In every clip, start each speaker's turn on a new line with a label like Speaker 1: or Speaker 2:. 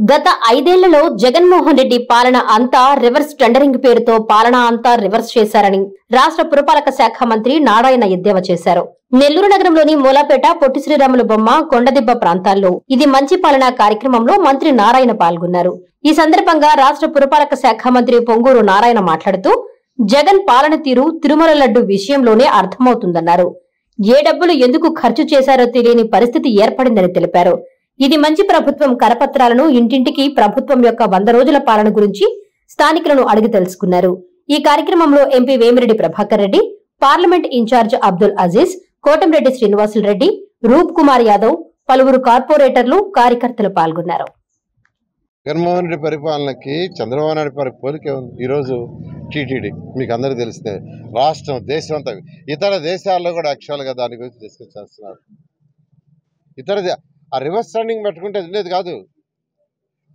Speaker 1: గత 5 ఏళ్లలో జగన్మోహన్ రెడ్డి పాలన అంతా రివర్స్ టెండరింగ్ పేరుతో పాలన అంతా రివర్స్ చేశారని రాష్ట్ర పురపాలక శాఖ మంత్రి నారాయణ ఎద్దేవా చేశారు. నెల్లూరు నగరంలోని మూలాపేట, పొట్టి శ్రీరాములు బొమ్మ, కొండదిబ్బ ప్రాంతాల్లో ఇది మంచి పాలన కార్యక్రమంలో మంత్రి నారాయణ పాల్గొన్నారు. ఈ సందర్భంగా రాష్ట్ర పురపాలక శాఖ మంత్రి పొంగూరు నారాయణ మాట్లాడుతూ జగన్ పాలన తీరు తిరుమల లడ్డు విషయంలోనే అర్థమవుతుందన్నారు. ఏ డబ్బులు ఎందుకు ఖర్చు చేశారో తెలియని పరిస్థితి ఏర్పడిందని తెలిపారు. ఇది మంచి ప్రభుత్వం కరపత్రాలను ఇంటింటికి ప్రభుత్వం యొక్క 100 రోజుల పాలన గురించి స్థానికులను అడిగి తెలుసుకున్నారు. ఈ కార్యక్రమంలో MP Vemireddy Prabhakar Reddy, parliament incharge Abdul Aziz, Kotamreddy Srinivasulu Reddy, Roop Kumar Yadav, పలువురు కార్పొరేటర్లు, కార్యకర్తలు పాల్గొన్నారు.
Speaker 2: జగన్మోహన్ రెడ్డి పరిపాలనకి చంద్రబాబు నాయుడు పోలికే ఉంది. ఈరోజు టీటీడీ మీకు అందరికీ తెలిసిందే, రాష్ట్రం దేశం అంతా ఇతర దేశాల్లో కూడా యాక్చువల్గా దాని గురించి డిస్కస్ చేస్తున్నారు. ఆ రివర్స్ ట్రెండింగ్ పెట్టుకుంటే లేదు కాదు,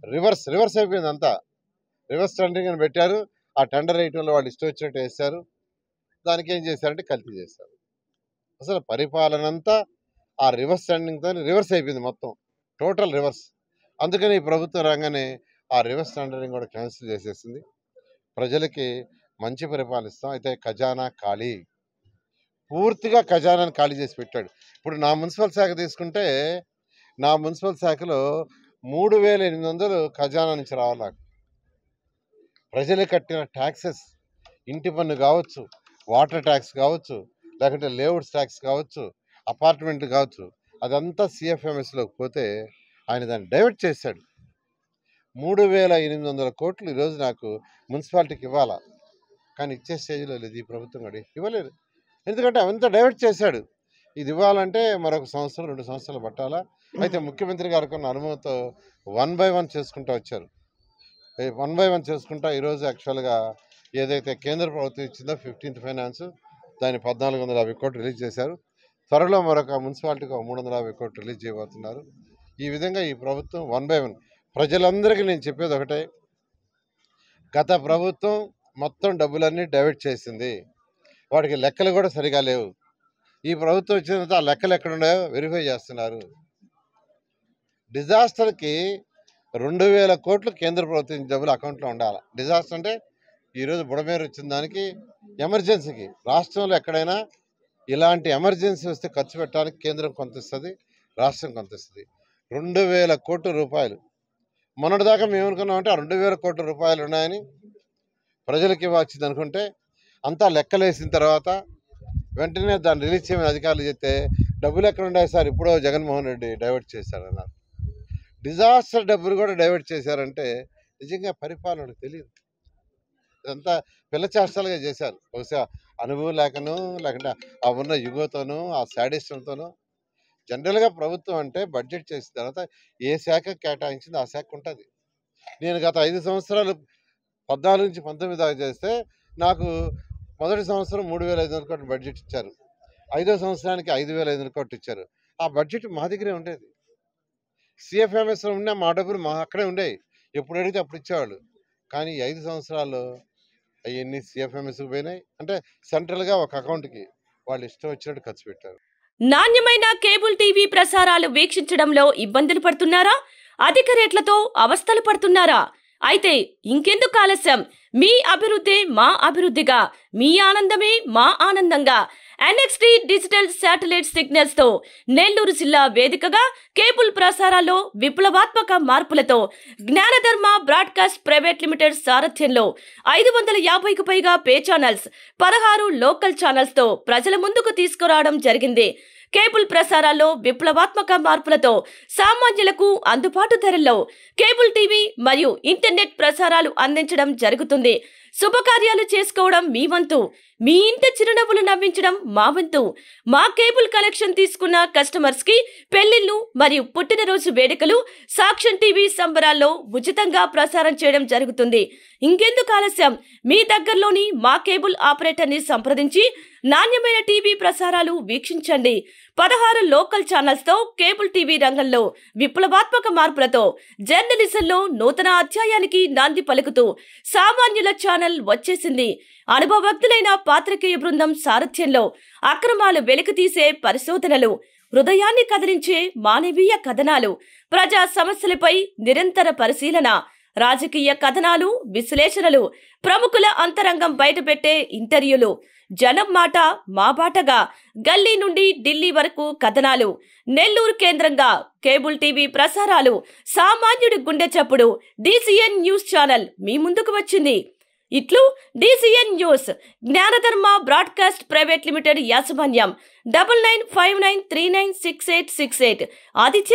Speaker 2: రివర్స్ అయిపోయింది అంతా. రివర్స్ ట్రెండింగ్ అని పెట్టారు. ఆ టెండర్ రేట్లో వాళ్ళు ఇష్టం వచ్చినట్టు వేశారు. దానికి ఏం చేశారంటే కల్తీ చేశారు. అసలు పరిపాలన అంతా ఆ రివర్స్ ట్రెండింగ్తో రివర్స్ అయిపోయింది, మొత్తం టోటల్ రివర్స్. అందుకని ఈ ప్రభుత్వం రాగానే ఆ రివర్స్ టెండరింగ్ కూడా క్యాన్సిల్ చేసేసింది. ప్రజలకి మంచి పరిపాలిస్తాం. అయితే ఖజానా ఖాళీ, పూర్తిగా ఖజానాని ఖాళీ చేసి పెట్టాడు. ఇప్పుడు నా మున్సిపల్ శాఖ తీసుకుంటే, నా మున్సిపల్ శాఖలో 3,800 ఖజానా నుంచి రావాలి. ప్రజలు కట్టిన ట్యాక్సెస్, ఇంటి పన్ను కావచ్చు, వాటర్ ట్యాక్స్ కావచ్చు, లేకుంటే లేఅవుట్స్ ట్యాక్స్ కావచ్చు, అపార్ట్మెంట్ కావచ్చు, అదంతా సిఎఫ్ఎంఎస్లోకి పోతే ఆయన దాన్ని డైవర్ట్ చేశాడు. 3,800 కోట్లు ఈరోజు నాకు మున్సిపాలిటీకి ఇవ్వాలా, కానీ ఇచ్చే స్టేజ్లో లేదు ఈ ప్రభుత్వం. కూడా ఇవ్వలేదు, ఎందుకంటే అవంతా డైవర్ట్ చేశాడు. ఇది ఇవ్వాలంటే మరొక సంవత్సరం 2 సంవత్సరాలు పట్టాలా. అయితే ముఖ్యమంత్రి గారికి ఉన్న అనుమతితో 1 by 1 చేసుకుంటూ వచ్చారు. 1 by 1 చేసుకుంటా ఈరోజు యాక్చువల్గా ఏదైతే కేంద్ర ప్రభుత్వం ఇచ్చిందో 15th ఫైనాన్స్, దాన్ని 1,450 కోట్లు రిలీజ్ చేశారు. త్వరలో మరొక మున్సిపాలిటీకి 350 కోట్లు రిలీజ్ చేయబోతున్నారు. ఈ విధంగా ఈ ప్రభుత్వం 1 by 1. ప్రజలందరికీ నేను చెప్పేది ఒకటే, గత ప్రభుత్వం మొత్తం డబ్బులన్నీ డైవర్ట్ చేసింది. వాటికి లెక్కలు కూడా సరిగా లేవు. ఈ ప్రభుత్వం వచ్చిన తర్వాత ఆ లెక్కలు ఎక్కడున్నాయో వెరిఫై చేస్తున్నారు. డిజాస్టర్కి 2,000 కోట్లు కేంద్ర ప్రభుత్వం డబ్బులు అకౌంట్లో ఉండాలి. డిజాస్టర్ అంటే ఈరోజు బుడమేరు వచ్చిన దానికి, ఎమర్జెన్సీకి రాష్ట్రంలో ఎక్కడైనా ఇలాంటి ఎమర్జెన్సీ వస్తే ఖర్చు పెట్టడానికి కేంద్రం కొంత ఇస్తుంది, రాష్ట్రం కొంత ఇస్తుంది. 2,000 కోట్ల రూపాయలు. మొన్నటిదాకా మేము అనుకున్నామంటే ఆ 2,000 కోట్ల రూపాయలు ఉన్నాయని ప్రజలకి ఇవ్వచ్చింది అనుకుంటే, అంతా లెక్కలేసిన తర్వాత వెంటనే దాన్ని రిలీజ్ చేయమని అధికారులు చెప్తే డబ్బులు ఎక్కడ ఉన్నాయి సార్, ఇప్పుడో జగన్మోహన్ రెడ్డి డైవర్ట్ చేశారన్నారు. డిజాస్టర్ డబ్బులు కూడా డైవర్ట్ చేశారంటే నిజంగా పరిపాలనకు తెలియదు. ఇదంతా పిల్ల చేష్టాలుగా చేశారు. బహుశా అనుభవం లేకనో, లేకుంటే ఆ ఉన్న యుగతోనూ, ఆ శాడిస్టంతోనూ. జనరల్గా ప్రభుత్వం అంటే బడ్జెట్ చేసిన తర్వాత ఏ శాఖ కేటాయించింది ఆ శాఖ ఉంటుంది. నేను గత 5 సంవత్సరాలు 14 నుంచి 19 దాకా చేస్తే నాకు మొదటి సంవత్సరం 3,500 కోట్లు బడ్జెట్ ఇచ్చారు. 5వ సంవత్సరానికి 5,500 కోట్లు ఇచ్చారు. ఆ బడ్జెట్ మా దగ్గరే ఉండేది. సిఎఫ్ఎంఎస్లో ఉన్న మా డబ్బులు అక్కడే ఉండేవి. ఎప్పుడు అడిగితే అప్పుడు ఇచ్చేవాళ్ళు. కానీ 5 సంవత్సరాల్లో అవన్నీ సిఎఫ్ఎంఎస్కి పోయినాయి. అంటే సెంట్రల్గా ఒక అకౌంట్కి వాళ్ళు ఇష్టం వచ్చినట్టు ఖర్చు పెట్టారు.
Speaker 3: నాణ్యమైన కేబుల్ టీవీ ప్రసారాలు వీక్షించడంలో ఇబ్బందులు పడుతున్నారా? అధిక రేట్లతో అవస్థలు పడుతున్నారా? అయితే ఇంకెందుకు ఆలస్యం? మీ అభివృద్ధి మా అభివృద్ధిగా, మీ ఆనందమే మా ఆనందంగా NXT డిజిటల్ శాటిలైట్ సిగ్నల్స్ తో నెల్లూరు జిల్లా వేదికగా కేబుల్ ప్రసారాల్లో విప్లవాత్మక మార్పులతో జ్ఞానధర్మ బ్రాడ్కాస్ట్ ప్రైవేట్ లిమిటెడ్ సారథ్యంలో 550కు పైగా పే ఛానల్స్, 16 లోకల్ ఛానల్స్ తో ప్రజల ముందుకు తీసుకురావడం జరిగింది. కేబుల్ ప్రసారాల్లో విప్లవాత్మక మార్పులతో సామాన్యులకు అందుబాటు ధరల్లో కేబుల్ టీవీ మరియు ఇంటర్నెట్ ప్రసారాలు అందించడం జరుగుతుంది. శుభకార్యాలు చేసుకోవడం మీ వంతు, మీ ఇంటి చిరునవ్వులు నవ్వించడం మా వంతు. మా కేబుల్ కనెక్షన్ తీసుకున్న కస్టమర్స్ కి పెళ్లిళ్లు మరియు పుట్టినరోజు వేడుకలు సాక్ష్యం టీవీ సంబరాల్లో ఉచితంగా ప్రసారం చేయడం జరుగుతుంది. ఇంకెందుకు ఆలస్యం? మీ దగ్గరలోని మా కేబుల్ ఆపరేటర్ ని సంప్రదించి నాణ్యమైన టీవీ ప్రసారాలు వీక్షించండి. 16 లోకల్ ఛానల్స్ తో కేబుల్ టీవీ రంగంలో విప్లవాత్మక మార్పులతో జర్నలిజంలో నూతన అధ్యాయానికి నాంది పలుకుతూ సామాన్యుల ఛానల్ వచ్చేసింది. అనుభవజ్ఞులైన పాత్రికేయ బృందం సారథ్యంలో అక్రమాలు వెలికితీసే పరిశోధనలు, హృదయాన్ని కదిలించే మానవీయ కథనాలు, ప్రజా సమస్యలపై నిరంతర పరిశీలన, రాజకీయ కథనాలు, విశ్లేషణలు, ప్రముఖుల అంతరంగం బయటపెట్టే ఇంటర్వ్యూలు, జనం మాట మా బాటగా గల్లీ నుండి ఢిల్లీ వరకు కథనాలు, నెల్లూరు కేంద్రంగా కేబుల్ టీవీ ప్రసారాలు, సామాన్యుడి గుండె చప్పుడు DCN న్యూస్ ఛానల్ మీ ముందుకు వచ్చింది. ఇట్లు DCN news, జ్ఞానధర్మ broadcast private limited యాజమాన్యం 9959396868 ఆదిత్య